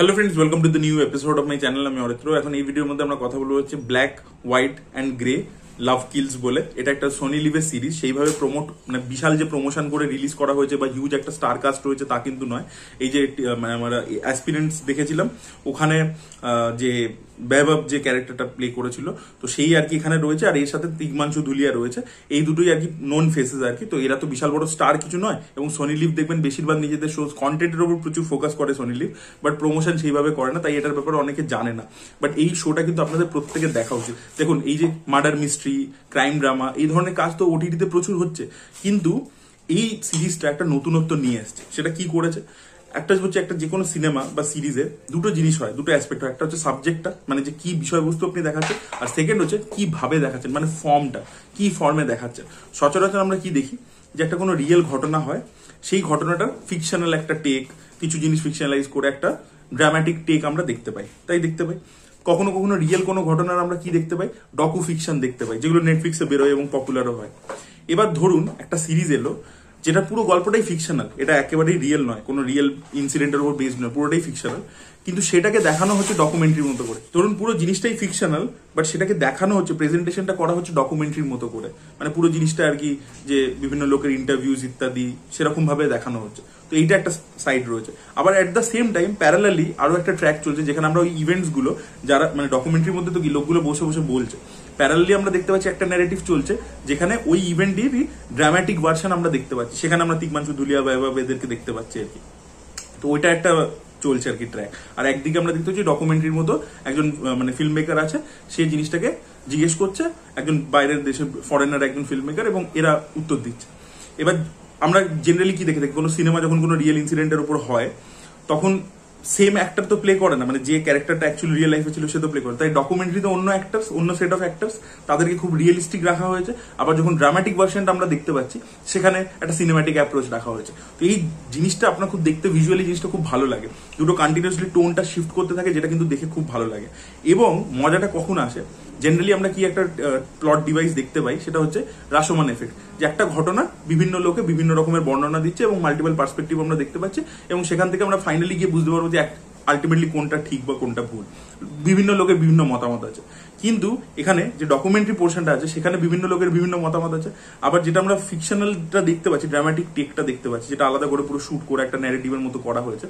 Hello friends, welcome to the new episode of my channel. আমি অরিত্র। এখন এই ভিডিওর মধ্যে আমরা কথা বলবো হচ্ছে black, white and grey love kills বলে। এটা একটা সোনি লিভের সিরিজ। সেইভাবে প্রমোট মানে বিশাল যে প্রমোশন করে রিলিজ করা হয়েছে বা হিউজ একটা স্টার কাস্ট রয়েছে তা কিন্তু নয়। এই যে আমরা অ্যাসপিরেন্টস দেখেছিলাম, ওখানে যে বৈভব যে ক্যারেক্টারটা প্লে করেছিল, তো সেই আর কি এখানে রয়েছে। আর এর সাথে তিগ্মাংশু ধুলিয়া রয়েছে। এই দুটোই আর কি নোন ফেসেস আর কি। তো এরা তো বিশাল বড় স্টার কিছু নয়। এবং সোনি লিভ দেখবেন বেশিরভাগ নিজেদের শো কন্টেন্টের উপর প্রচুর ফোকাস করে সোনি লিভ, বাট প্রমোশন সেইভাবে করে না, তাই এটার ব্যাপারে অনেকে জানে না। বাট এই শোটা কিন্তু আপনাদের প্রত্যেকের দেখা উচিত। দেখুন, এই যে মার্ডার মিস্ট্রি, ক্রাইম ড্রামা, এই ধরনের কাজ তো ওটিটিতে প্রচুর হচ্ছে, কিন্তু এই সিরিজটা একটা নতুনত্ব নিয়ে আসছে। সেটা কি করেছে? একটা হচ্ছে একটা যে কোনো সিনেমা বা সিরিজে দুটো জিনিস হয়, দুটো অ্যাসপেক্ট হয়। একটা হচ্ছে সাবজেক্টটা, মানে যে কি বিষয়বস্তু আপনি দেখাচ্ছেন, আর সেকেন্ড হচ্ছে কিভাবে দেখাচ্ছেন, মানে ফর্মটা কি ফর্মে দেখাচ্ছেন। সচরাচর আমরা কি দেখি যে একটা কোনো রিয়েল ঘটনা হয়, সেই ঘটনাটার ফিকশনাল একটা টেক, কিছু জিনিস ফিকশনালাইজ করে একটা ড্রামাটিক টেক আমরা দেখতে পাই। দেখতে পাই কখনো কখনো রিয়েল কোনো ঘটনার আমরা কি দেখতে পাই, ডকু ফিকশন দেখতে পাই, যেগুলো নেটফ্লিক্সে বেরোয় এবং পপুলারও হয়। এবার ধরুন একটা সিরিজ এলো যেটা পুরো গল্পটাই ফিকশনাল, এটা একেবারেই রিয়েল নয়, কোনো রিয়েল ইনসিডেন্টের উপর বেসড নয়, পুরোটাই ফিকশনাল, কিন্তু সেটাকে দেখানো হচ্ছে ডকুমেন্টারির মতো করে। ধরুন পুরো জিনিসটাই ফিকশনাল, বাট সেটাকে দেখানো হচ্ছে, প্রেজেন্টেশনটা করা হচ্ছে ডকুমেন্টারির মতো করে, মানে পুরো জিনিসটা আর কি যে বিভিন্ন লোকের ইন্টারভিউজ ইত্যাদি সেরকম ভাবে দেখানো হচ্ছে। তো এইটা একটা সাইড রয়েছে। আবার at the same time parallelly আরো একটা ট্র্যাক চলছে, যেখানে আমরা ওই ইভেন্টস গুলো, যারা মানে ডকুমেন্টারির মধ্যে তো কি লোকগুলো বসে বসে বলছে, প্যারালালি আমরা দেখতে পাচ্ছি একটা ন্যারেটিভ চলছে, যেখানে ওই ইভেন্টেরই ড্রামাটিক ভার্সন আমরা দেখতে পাচ্ছি। সেখানে আমরা তিগ্মাংশু ধুলিয়া, বৈভব এদেরকে দেখতে পাচ্ছি আর কি। তো ওইটা একটা চলছে আর কি ট্র্যাক। আর একদিকে আমরা দেখতে পাচ্ছি ডকুমেন্টারির মতো একজন মানে ফিল্ম মেকার আছে, সেই জিনিসটাকে জিজ্ঞেস করছে একজন বাইরের দেশের ফরেনার একজন ফিল্ম মেকার, এবং এরা উত্তর দিচ্ছে। এবার আমরা জেনারেলি কি দেখে থাকি, কোনো সিনেমা যখন কোনো রিয়েল ইনসিডেন্টের উপর হয়, তখন সেম অ্যাক্টর তো প্লে করে না, মানে যে ক্যারেক্টারটা অ্যাকচুয়ালি রিয়েল লাইফে ছিল সে তো প্লে করে। তাই ডকুমেন্টারিতে অন্য অ্যাক্টার্স, অন্য সেট অফ অ্যাক্টার্স, তাদেরকে খুব রিয়েলিস্টিক রাখা হয়েছে। আবার যখন ড্রামাটিক ভার্সনটা আমরা দেখতে পাচ্ছি, সেখানে একটা সিনেমাটিক অ্যাপ্রোচ রাখা হয়েছে। তো এই জিনিসটা আপনার খুব দেখতে, ভিজুয়ালি জিনিসটা খুব ভালো লাগে। দুটো কন্টিনিউসলি টোনটা শিফট করতে থাকে, যেটা কিন্তু দেখে খুব ভালো লাগে। এবং মজাটা কখন আসে, জেনারেলি আমরা কি একটা প্লট ডিভাইস দেখতে পাই, সেটা হচ্ছে রাশোমান এফেক্ট, যে একটা ঘটনা বিভিন্ন লোকে বিভিন্ন রকমের বর্ণনা দিচ্ছে এবং মাল্টিপল পার্সপেক্টিভ আমরা দেখতে পাচ্ছি, এবং সেখান থেকে আমরা ফাইনালি গিয়ে বুঝতে পারবো যে আলটিমেটলি কোনটা ঠিক বা কোনটা ভুল। বিভিন্ন লোকের বিভিন্ন মতামত আছে, কিন্তু এখানে যে ডকুমেন্টারি পোর্শনটা আছে সেখানে বিভিন্ন লোকের বিভিন্ন মতামত আছে। আবার যেটা আমরা ফিকশনালটা দেখতে পাচ্ছি, ড্রামাটিক টেকটা দেখতে পাচ্ছি, যেটা আলাদা করে পুরো শুট করে একটা ন্যারেটিভের মতো করা হয়েছে,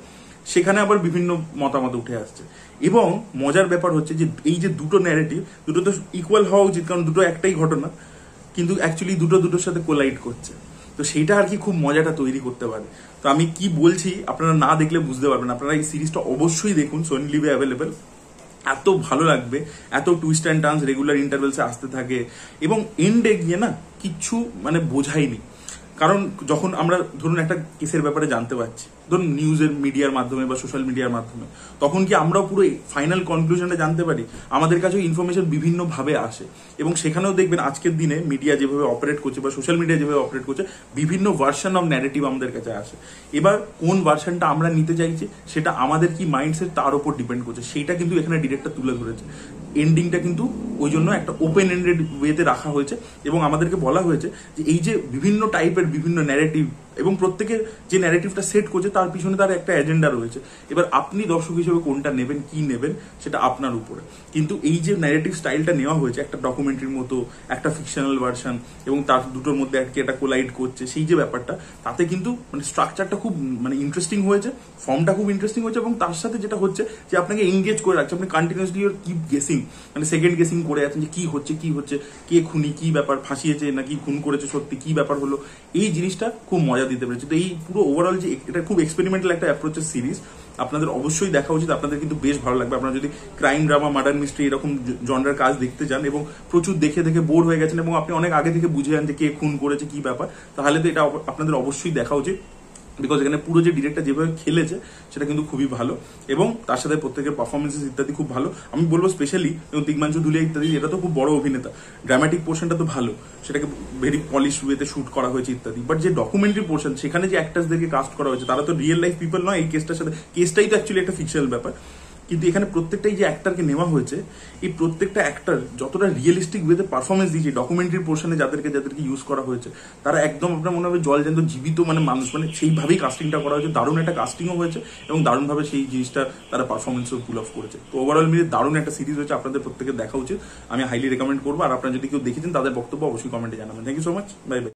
সেখানে আবার বিভিন্ন মতামত উঠে আসছে। এবং মজার ব্যাপার হচ্ছে যে এই যে দুটো ন্যারেটিভ, দুটো তো ইকুয়াল হওয়া উচিত, কারণ দুটো একটাই ঘটনা, কিন্তু অ্যাকচুয়ালি দুটোর সাথে কোলাইড করছে। তো সেইটা আর কি খুব মজাটা তৈরি করতে পারে। তো আমি কি বলছি আপনারা না দেখলে বুঝতে পারবেন। আপনারা এই সিরিজটা অবশ্যই দেখুন, সোনি লিভে অ্যাভেলেবেল। এত ভালো লাগবে, এত টুইস্ট অ্যান্ড টার্নস রেগুলার ইন্টারভেলসে আসতে থাকে, এবং এন্ডে গিয়ে না কিচ্ছু মানে বোঝাইনি। কারণ যখন আমরা ধরুন একটা কেসের ব্যাপারে জানতে পারছি, ধরুন নিউজের মিডিয়ার মাধ্যমে বা সোশ্যাল মিডিয়ার মাধ্যমে, তখন কি আমরাও পুরো ফাইনাল কনক্লুশনটা জানতে পারি? আমাদের কাছেও ইনফরমেশন বিভিন্নভাবে আসে, এবং সেখানেও দেখবেন আজকের দিনে মিডিয়া যেভাবে অপারেট করছে বা সোশ্যাল মিডিয়া যেভাবে অপারেট করছে, বিভিন্ন ভার্সন অফ ন্যারেটিভ আমাদের কাছে আসে। এবার কোন ভার্সনটা আমরা নিতে চাইছি, সেটা আমাদের কি মাইন্ডসেট তার উপর ডিপেন্ড করছে। সেইটা কিন্তু এখানে ডিরেক্টর তুলে ধরেছে। এন্ডিংটা কিন্তু ওই জন্য একটা ওপেন এন্ডেড ওয়েতে রাখা হয়েছে, এবং আমাদেরকে বলা হয়েছে যে এই যে বিভিন্ন টাইপের বিভিন্ন ন্যারেটিভ, এবং প্রত্যেকের যে ন্যারেটিভটা সেট করছে তার পিছনে তার একটা এজেন্ডা রয়েছে। এবার আপনি দর্শক হিসেবে কোনটা নেবেন, কি নেবেন, সেটা আপনার উপরে। কিন্তু এই যে ন্যারেটিভ স্টাইলটা নেওয়া হয়েছে, একটা ডকুমেন্টারির মতো, একটা ফিকশনাল ভার্সন, এবং তার দুটোর মধ্যে একটা কোলাইড করছে, সেই যে ব্যাপারটা, তাতে কিন্তু মানে স্ট্রাকচারটা খুব মানে ইন্টারেস্টিং হয়েছে, ফর্মটা খুব ইন্টারেস্টিং হয়েছে, এবং তার সাথে যেটা হচ্ছে যে আপনাকে এনগেজ করে রাখছে। আপনি কন্টিনিউসলি কিপ গেসিং, মানে সেকেন্ড গেসিং করে আছেন যে কি হচ্ছে, কে খুনি, কি ব্যাপার, ফাঁসিয়েছে নাকি খুন করেছে, সত্যি কি ব্যাপার হলো। এই জিনিসটা খুব মজা দিতে পেরেছে। তো এই পুরো ওভারঅল যে এটা খুব এক্সপেরিমেন্টাল একটা অ্যাপ্রোচের সিরিজ, আপনাদের অবশ্যই দেখা উচিত। আপনাদের কিন্তু বেশ ভালো লাগবে। আপনারা যদি ক্রাইম ড্রামা, মার্ডার মিস্ট্রি এরকম জনরার কাজ দেখতে যান, এবং প্রচুর দেখে দেখে বোর হয়ে গেছেন, এবং আপনি অনেক আগে থেকে বুঝে যান যে কে খুন করেছে, কি ব্যাপার, তাহলে তো এটা আপনাদের অবশ্যই দেখা উচিত। বিকজ এখানে পুরো যে ডিরেক্টর যেভাবে খেলেছে সেটা কিন্তু খুবই ভালো, এবং তার সাথে প্রত্যেকের পারফরমেন্সেস ইত্যাদি খুব ভালো। আমি বলবো স্পেশালি তিগ্মাংশু ধুলিয়া ইত্যাদি, এটা তো খুব বড় অভিনেতা, ড্রামাটিক পোর্শনটা তো ভালো, সেটাকে ভেরি পলিশ ওয়েতে শুট করা হয়েছে ইত্যাদি। বাট যে ডকুমেন্টারি পোর্শন, সেখানে যে অ্যাক্টার্সদেরকে কাস্ট করা হয়েছে, তারা তো রিয়েল লাইফ পিপল নয়। এই কেসটার সাথে, কেসটাই তো অ্যাকচুয়ালি একটা ফিকশনাল ব্যাপার, কিন্তু এখানে প্রত্যেকটাই যে অ্যাক্টরকে নেওয়া হয়েছে, এই প্রত্যেকটা অ্যাক্টর যতটা রিয়েলিস্টিক ওয়েতে পারফরমেন্স দিয়েছে, ডকুমেন্টারি পোর্শনে যাদেরকে ইউজ করা হয়েছে, তারা একদম আপনার মনে হবে জলজ্যান্ত জীবিত মানে মানুষ, মানে সেইভাবেই কাস্টিংটা করা হয়েছে। দারুণ একটা কাস্টিংও হয়েছে এবং দারুণভাবে সেই জিনিসটা তারা পারফরমেন্সও পুল অফ করেছে। তো ওভারঅল মিলে দারুণ একটা সিরিজ হয়েছে, আপনাদের প্রত্যেকের দেখা উচিত, আমি হাইলি রেকমেন্ড করবো। আর আপনারা যদি কেউ দেখেছেন তাদের বক্তব্য অবশ্যই কমেন্টে জানাবেন। Thank you so much, bye by.